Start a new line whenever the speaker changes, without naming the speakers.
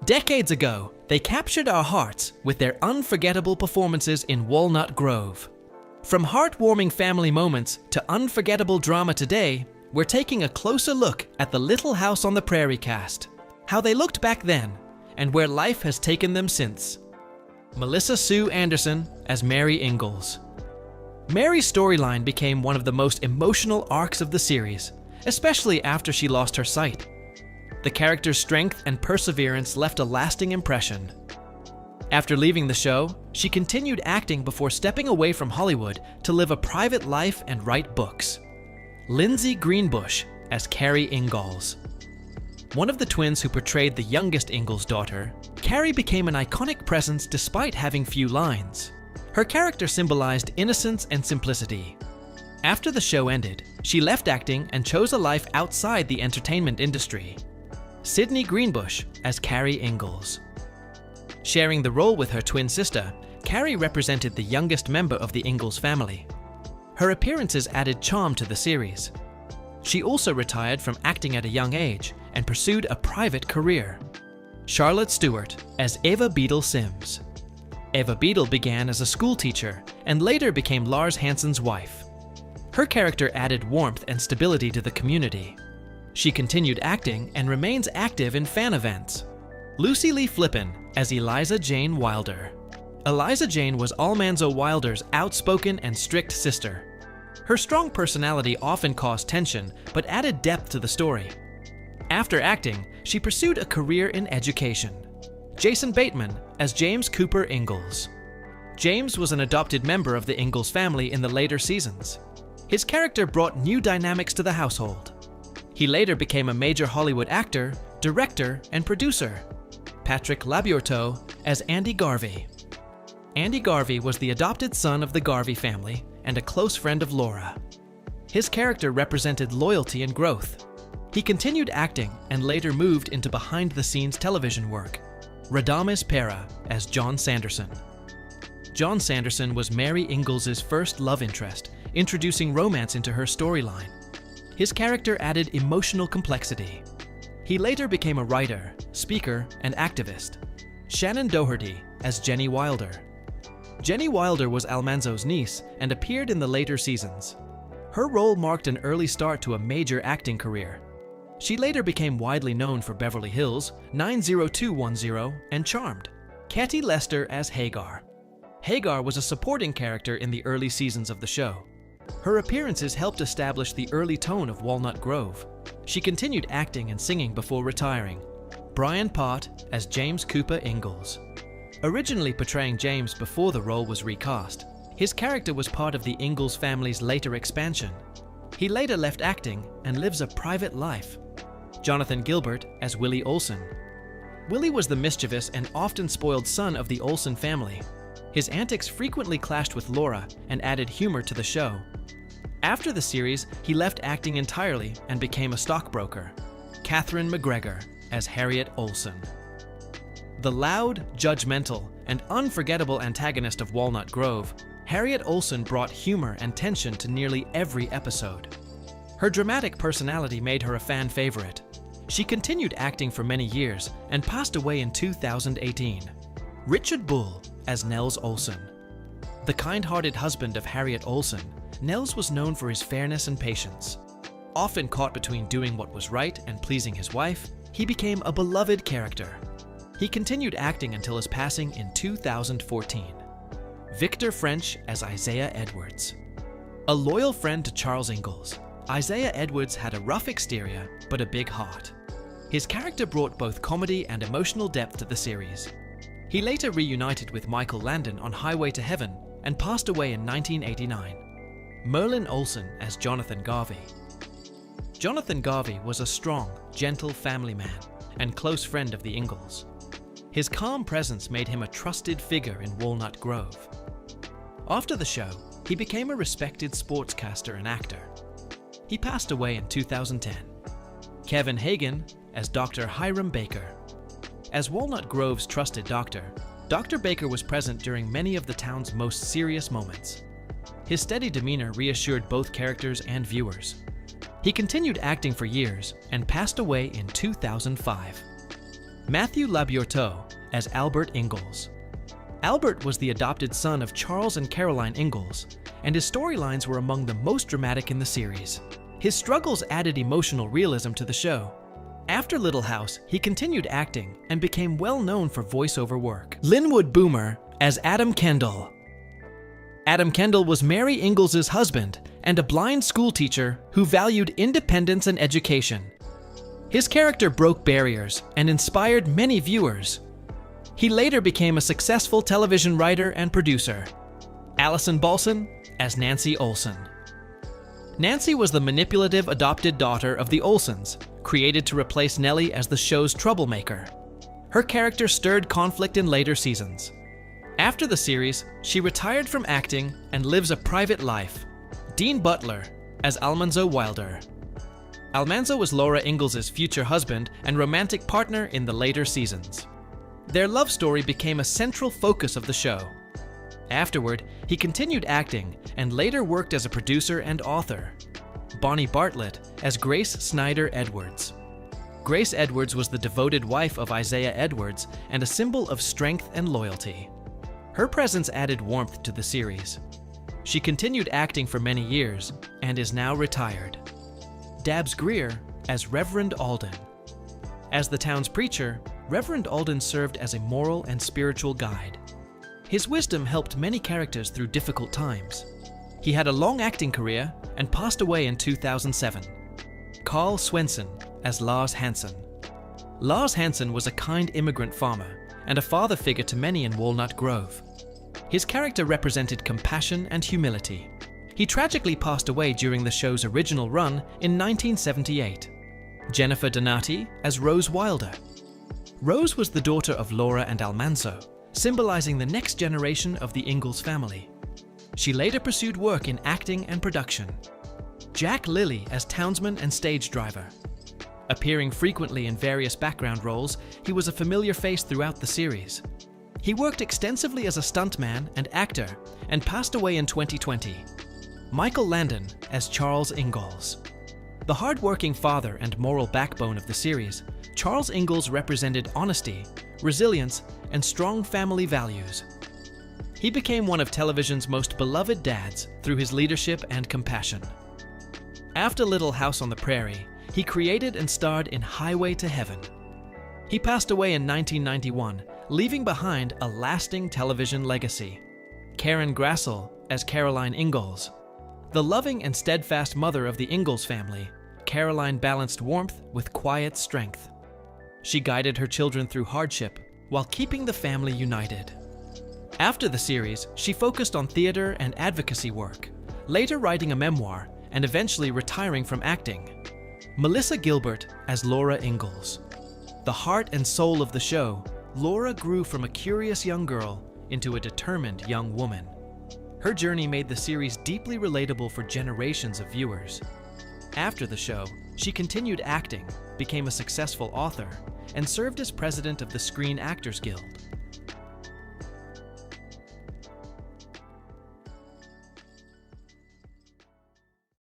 Decades ago, they captured our hearts with their unforgettable performances in Walnut Grove. From heartwarming family moments to unforgettable drama today, we're taking a closer look at the Little House on the Prairie cast, how they looked back then, and where life has taken them since. Melissa Sue Anderson as Mary Ingalls. Mary's storyline became one of the most emotional arcs of the series, especially after she lost her sight. The character's strength and perseverance left a lasting impression. After leaving the show, she continued acting before stepping away from Hollywood to live a private life and write books. Lindsay Greenbush as Carrie Ingalls. One of the twins who portrayed the youngest Ingalls daughter, Carrie became an iconic presence despite having few lines. Her character symbolized innocence and simplicity. After the show ended, she left acting and chose a life outside the entertainment industry. Sydney Greenbush as Carrie Ingalls. Sharing the role with her twin sister, Carrie represented the youngest member of the Ingalls family. Her appearances added charm to the series. She also retired from acting at a young age and pursued a private career. Charlotte Stewart as Eva Beadle Sims. Eva Beadle began as a school teacher and later became Lars Hansen's wife. Her character added warmth and stability to the community. She continued acting and remains active in fan events. Lucy Lee Flippin as Eliza Jane Wilder. Eliza Jane was Almanzo Wilder's outspoken and strict sister. Her strong personality often caused tension, but added depth to the story. After acting, she pursued a career in education. Jason Bateman as James Cooper Ingalls. James was an adopted member of the Ingalls family in the later seasons. His character brought new dynamics to the household. He later became a major Hollywood actor, director, and producer. Patrick Labourteau as Andy Garvey. Andy Garvey was the adopted son of the Garvey family and a close friend of Laura. His character represented loyalty and growth. He continued acting and later moved into behind-the-scenes television work. Radames Pera as John Sanderson. John Sanderson was Mary Ingalls' first love interest, introducing romance into her storyline. His character added emotional complexity. He later became a writer, speaker, and activist. Shannon Doherty as Jenny Wilder. Jenny Wilder was Almanzo's niece and appeared in the later seasons. Her role marked an early start to a major acting career. She later became widely known for Beverly Hills, 90210, and Charmed. Katie Lester as Hagar. Hagar was a supporting character in the early seasons of the show. Her appearances helped establish the early tone of Walnut Grove. She continued acting and singing before retiring. Brian Pott as James Cooper Ingalls. Originally portraying James before the role was recast, his character was part of the Ingalls family's later expansion. He later left acting and lives a private life. Jonathan Gilbert as Willie Olsen. Willie was the mischievous and often spoiled son of the Olsen family. His antics frequently clashed with Laura and added humor to the show. After the series, he left acting entirely and became a stockbroker. Catherine McGregor as Harriet Olsen. The loud, judgmental, and unforgettable antagonist of Walnut Grove, Harriet Olsen brought humor and tension to nearly every episode. Her dramatic personality made her a fan favorite. She continued acting for many years and passed away in 2018. Richard Bull as Nels Olsen. The kind-hearted husband of Harriet Olsen, Nels was known for his fairness and patience. Often caught between doing what was right and pleasing his wife, he became a beloved character. He continued acting until his passing in 2014. Victor French as Isaiah Edwards. A loyal friend to Charles Ingalls, Isaiah Edwards had a rough exterior but a big heart. His character brought both comedy and emotional depth to the series. He later reunited with Michael Landon on Highway to Heaven and passed away in 1989. Merlin Olsen as Jonathan Garvey. Jonathan Garvey was a strong, gentle family man and close friend of the Ingalls. His calm presence made him a trusted figure in Walnut Grove. After the show, he became a respected sportscaster and actor. He passed away in 2010. Kevin Hagen as Dr. Hiram Baker. As Walnut Grove's trusted doctor, Dr. Baker was present during many of the town's most serious moments. His steady demeanor reassured both characters and viewers. He continued acting for years and passed away in 2005. Matthew Labourteau as Albert Ingalls. Albert was the adopted son of Charles and Caroline Ingalls, and his storylines were among the most dramatic in the series. His struggles added emotional realism to the show. After Little House, he continued acting and became well known for voiceover work. Linwood Boomer as Adam Kendall. Adam Kendall was Mary Ingalls' husband and a blind schoolteacher who valued independence and education. His character broke barriers and inspired many viewers. He later became a successful television writer and producer. Allison Balson as Nancy Olsen. Nancy was the manipulative adopted daughter of the Olsens, created to replace Nellie as the show's troublemaker. Her character stirred conflict in later seasons. After the series, she retired from acting and lives a private life. Dean Butler as Almanzo Wilder. Almanzo was Laura Ingalls' future husband and romantic partner in the later seasons. Their love story became a central focus of the show. Afterward, he continued acting and later worked as a producer and author. Bonnie Bartlett as Grace Snyder Edwards. Grace Edwards was the devoted wife of Isaiah Edwards and a symbol of strength and loyalty. Her presence added warmth to the series. She continued acting for many years and is now retired. Dabbs Greer as Reverend Alden. As the town's preacher, Reverend Alden served as a moral and spiritual guide. His wisdom helped many characters through difficult times. He had a long acting career and passed away in 2007. Carl Swenson as Lars Hansen. Lars Hansen was a kind immigrant farmer and a father figure to many in Walnut Grove. His character represented compassion and humility. He tragically passed away during the show's original run in 1978. Jennifer Donati as Rose Wilder. Rose was the daughter of Laura and Almanzo, symbolizing the next generation of the Ingalls family. She later pursued work in acting and production. Jack Lilly as townsman and stage driver. Appearing frequently in various background roles, he was a familiar face throughout the series. He worked extensively as a stuntman and actor and passed away in 2020. Michael Landon as Charles Ingalls. The hard-working father and moral backbone of the series, Charles Ingalls represented honesty, resilience, and strong family values. He became one of television's most beloved dads through his leadership and compassion. After Little House on the Prairie, he created and starred in Highway to Heaven. He passed away in 1991, leaving behind a lasting television legacy. Karen Grassle as Caroline Ingalls. The loving and steadfast mother of the Ingalls family, Caroline balanced warmth with quiet strength. She guided her children through hardship while keeping the family united. After the series, she focused on theater and advocacy work, later writing a memoir and eventually retiring from acting. Melissa Gilbert as Laura Ingalls. The heart and soul of the show, Laura grew from a curious young girl into a determined young woman. Her journey made the series deeply relatable for generations of viewers. After the show, she continued acting, became a successful author, and served as president of the Screen Actors Guild.